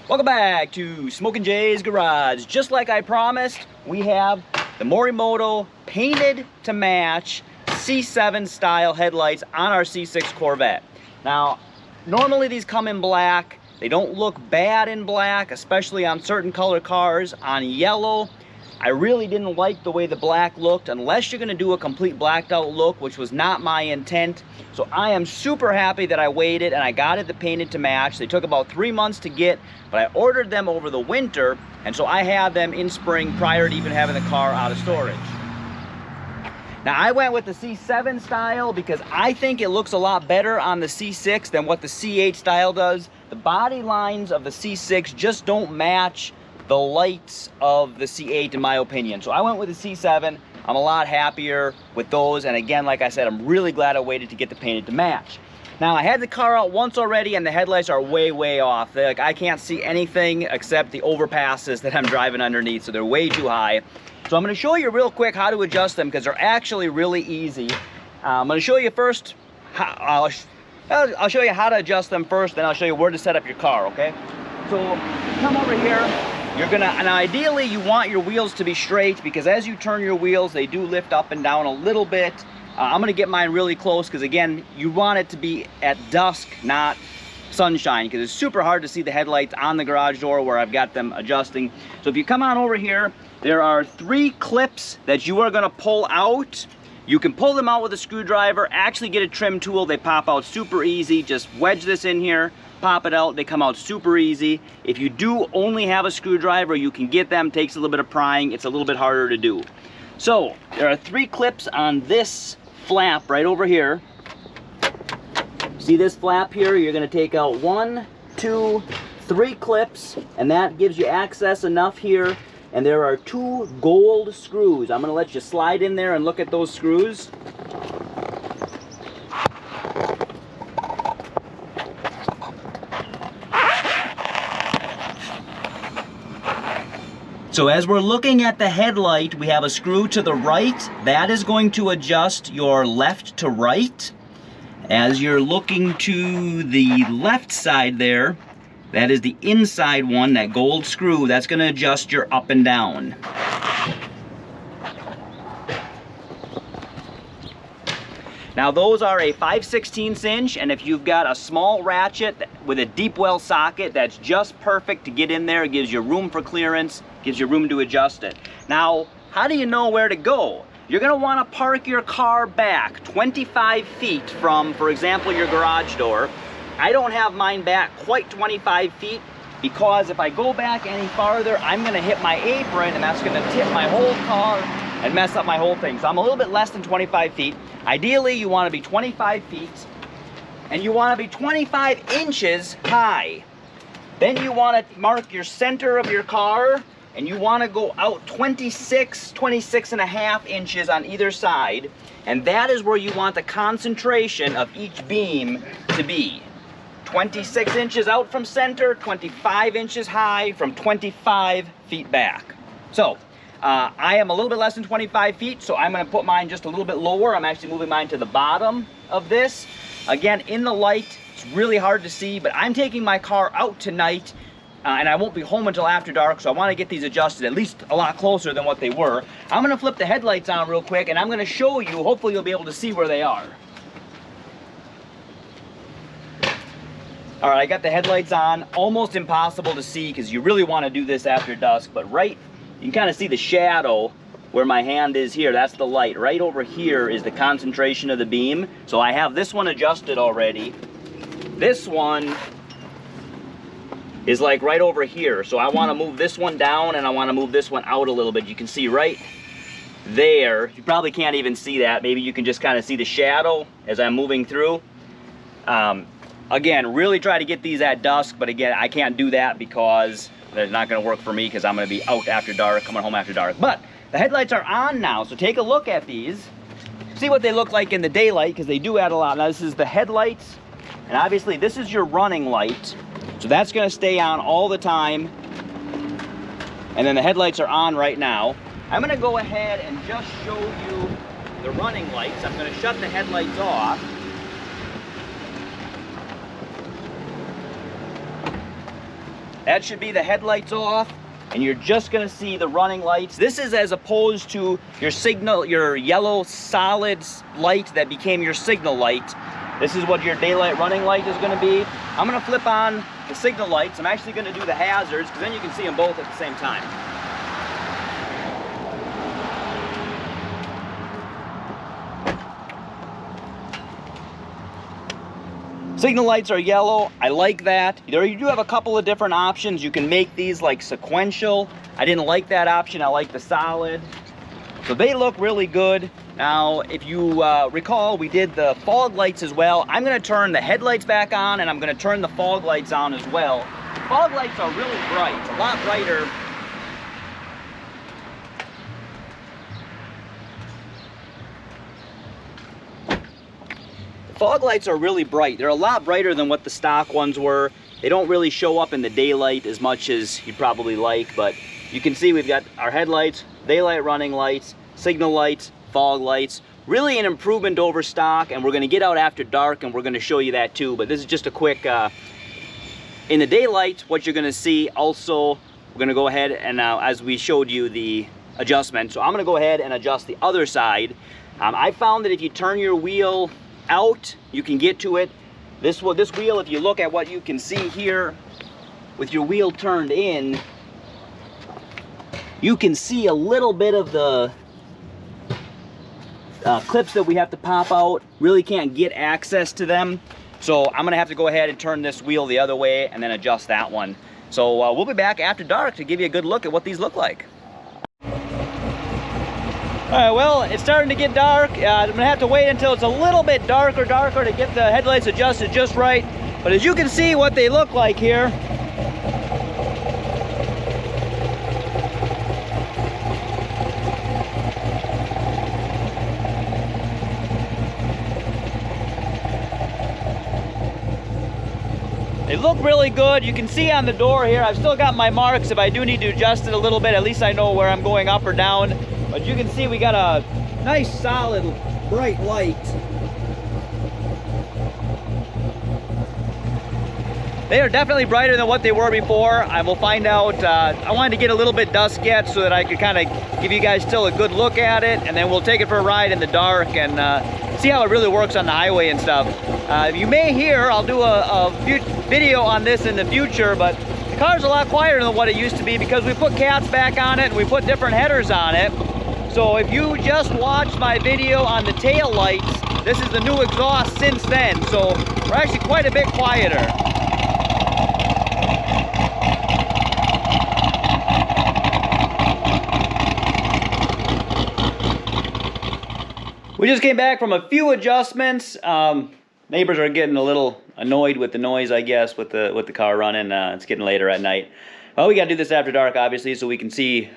Welcome back to Smokin' Jay's Garage. Just like I promised, we have the Morimoto painted to match C7 style headlights on our C6 Corvette. Now, normally these come in black. They don't look bad in black, especially on certain color cars. On yellow, I really didn't like the way the black looked, unless you're gonna do a complete blacked out look, which was not my intent. So I am super happy that I waited and I got it the painted to match. They took about 3 months to get, but I ordered them over the winter, and so I had them in spring prior to even having the car out of storage. Now I went with the C7 style because I think it looks a lot better on the C6 than what the C8 style does. The body lines of the C6 just don't match the lights of the C8 in my opinion. So I went with the C7. I'm a lot happier with those, and again, like I said, I'm really glad I waited to get the painted to match. Now I had the car out once already and the headlights are way off. Like, I can't see anything except the overpasses that I'm driving underneath, so they're way too high. So I'm going to show you real quick how to adjust them because they're actually really easy. I'm going to show you first I'll show you how to adjust them first, then I'll show you where to set up your car, okay? So come over here. You're gonna, and ideally you want your wheels to be straight because as you turn your wheels, they do lift up and down a little bit. I'm gonna get mine really close because again, you want it to be at dusk, not sunshine, because it's super hard to see the headlights on the garage door where I've got them adjusting. So if you come on over here, there are 3 clips that you are gonna pull out. You can pull them out with a screwdriver, actually get a trim tool, they pop out super easy. Just wedge this in here, pop it out, they come out super easy. If you do only have a screwdriver, you can get them, takes a little bit of prying, it's a little bit harder to do. So, there are 3 clips on this flap right over here. See this flap here? You're gonna take out 1, 2, 3 clips, and that gives you access enough here. And there are 2 gold screws. I'm gonna let you slide in there and look at those screws. So as we're looking at the headlight, we have a screw to the right. That is going to adjust your left to right. As you're looking to the left side there, that is the inside one, that gold screw, that's going to adjust your up and down. Now those are a 5/16 inch, and if you've got a small ratchet with a deep well socket, that's just perfect to get in there. It gives you room for clearance, gives you room to adjust it. Now, how do you know where to go? You're gonna wanna park your car back 25 feet from, for example, your garage door. I don't have mine back quite 25 feet because if I go back any farther, I'm gonna hit my apron and that's gonna tip my whole car and mess up my whole thing. So I'm a little bit less than 25 feet. Ideally, you wanna be 25 feet and you wanna be 25 inches high. Then you wanna mark your center of your car and you wanna go out 26 and a half inches on either side. And that is where you want the concentration of each beam to be. 26 inches out from center, 25 inches high from 25 feet back. So, I am a little bit less than 25 feet, so I'm gonna put mine just a little bit lower. I'm actually moving mine to the bottom of this. Again, in the light, it's really hard to see, but I'm taking my car out tonight, and I won't be home until after dark, so I wanna get these adjusted at least a lot closer than what they were. I'm gonna flip the headlights on real quick, and I'm gonna show you, hopefully you'll be able to see where they are. All right, I got the headlights on. Almost impossible to see because you really want to do this after dusk, but right, you can kind of see the shadow where my hand is here. That's the light. Right over here is the concentration of the beam. So I have this one adjusted already. This one is like right over here. So I want to move this one down and I want to move this one out a little bit. You can see right there. You probably can't even see that. Maybe you can just kind of see the shadow as I'm moving through. Again, really try to get these at dusk, but again, I can't do that because they're not gonna work for me because I'm gonna be out after dark, coming home after dark. But the headlights are on now, so take a look at these. See what they look like in the daylight, because they do add a lot. Now this is the headlights, and obviously this is your running light. So that's gonna stay on all the time. And then the headlights are on right now. I'm gonna go ahead and just show you the running lights. I'm gonna shut the headlights off. That should be the headlights off, and you're just gonna see the running lights. This is as opposed to your signal, your yellow solid light that became your signal light. This is what your daylight running light is gonna be. I'm gonna flip on the signal lights. I'm actually gonna do the hazards, because then you can see them both at the same time. Signal lights are yellow. I like that. You do have a couple of different options. You can make these like sequential. I didn't like that option. I like the solid. So they look really good. Now, if you recall, we did the fog lights as well. I'm gonna turn the headlights back on, and I'm gonna turn the fog lights on as well. Fog lights are really bright, a lot brighter. Fog lights are really bright. They're a lot brighter than what the stock ones were. They don't really show up in the daylight as much as you'd probably like, but you can see we've got our headlights, daylight running lights, signal lights, fog lights. Really an improvement over stock, and we're gonna get out after dark and we're gonna show you that too, but this is just a quick, in the daylight, what you're gonna see also, we're gonna go ahead and as we showed you the adjustment, so I'm gonna go ahead and adjust the other side. I found that if you turn your wheel out, you can get to it. This wheel, if you look at what you can see here with your wheel turned in, you can see a little bit of the clips that we have to pop out. Really can't get access to them, so I'm gonna have to go ahead and turn this wheel the other way and then adjust that one. So we'll be back after dark to give you a good look at what these look like. Alright, well, it's starting to get dark. I'm gonna have to wait until it's a little bit darker to get the headlights adjusted just right. But as you can see what they look like here. They look really good. You can see on the door here, I've still got my marks. If I do need to adjust it a little bit, at least I know where I'm going up or down. But you can see we got a nice solid bright light. They are definitely brighter than what they were before. I will find out. I wanted to get a little bit dusk yet so that I could kind of give you guys still a good look at it, and then we'll take it for a ride in the dark and see how it really works on the highway and stuff. You may hear, I'll do a video on this in the future, but the car's a lot quieter than what it used to be because we put cats back on it and we put different headers on it. So if you just watched my video on the tail lights, this is the new exhaust since then. So we're actually quite a bit quieter. We just came back from a few adjustments. Neighbors are getting a little annoyed with the noise, I guess, with the car running. It's getting later at night. Well, we got to do this after dark, obviously, so we can see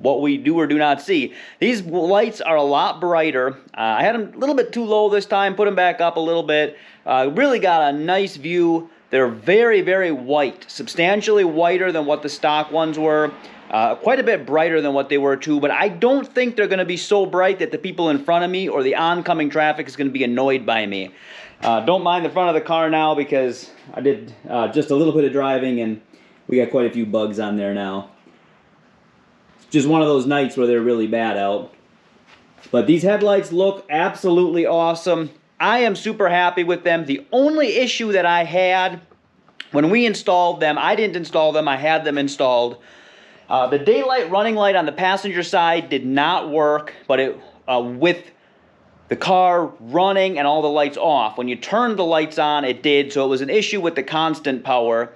what we do or do not see. These lights are a lot brighter. I had them a little bit too low this time, put them back up a little bit. Really got a nice view. They're very, very white, substantially whiter than what the stock ones were. Quite a bit brighter than what they were too, but I don't think they're going to be so bright that the people in front of me or the oncoming traffic is going to be annoyed by me. Don't mind the front of the car now because I did just a little bit of driving and we got quite a few bugs on there now. It's just one of those nights where they're really bad out. But these headlights look absolutely awesome. I am super happy with them. The only issue that I had when we installed them, I didn't install them, I had them installed. The daylight running light on the passenger side did not work, but with the car running and all the lights off. When you turned the lights on, it did, so it was an issue with the constant power.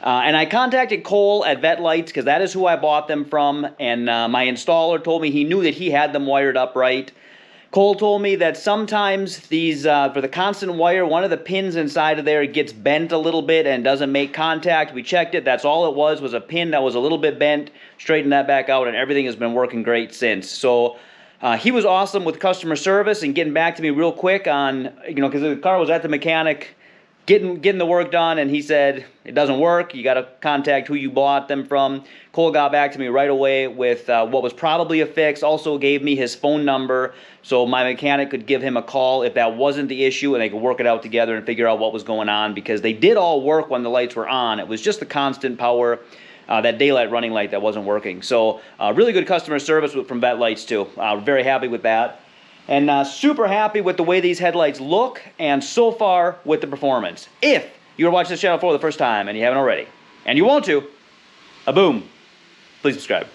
And I contacted Cole at Vet Lights because that is who I bought them from, and my installer told me he knew that he had them wired up right. Cole told me that sometimes these, for the constant wire, one of the pins inside of there gets bent a little bit and doesn't make contact. We checked it. That's all it was a pin that was a little bit bent. Straightened that back out, and everything has been working great since. So he was awesome with customer service and getting back to me real quick on, because the car was at the mechanic getting the work done, and he said it doesn't work. You got to contact who you bought them from. Cole got back to me right away with what was probably a fix. Also gave me his phone number so my mechanic could give him a call if that wasn't the issue, and they could work it out together and figure out what was going on, because they did all work when the lights were on. It was just the constant power, that daylight running light, that wasn't working. So really good customer service from Vette Lights too. Very happy with that. And super happy with the way these headlights look, and so far with the performance. If you're watching this channel for the first time and you haven't already, and you want to, boom, please subscribe.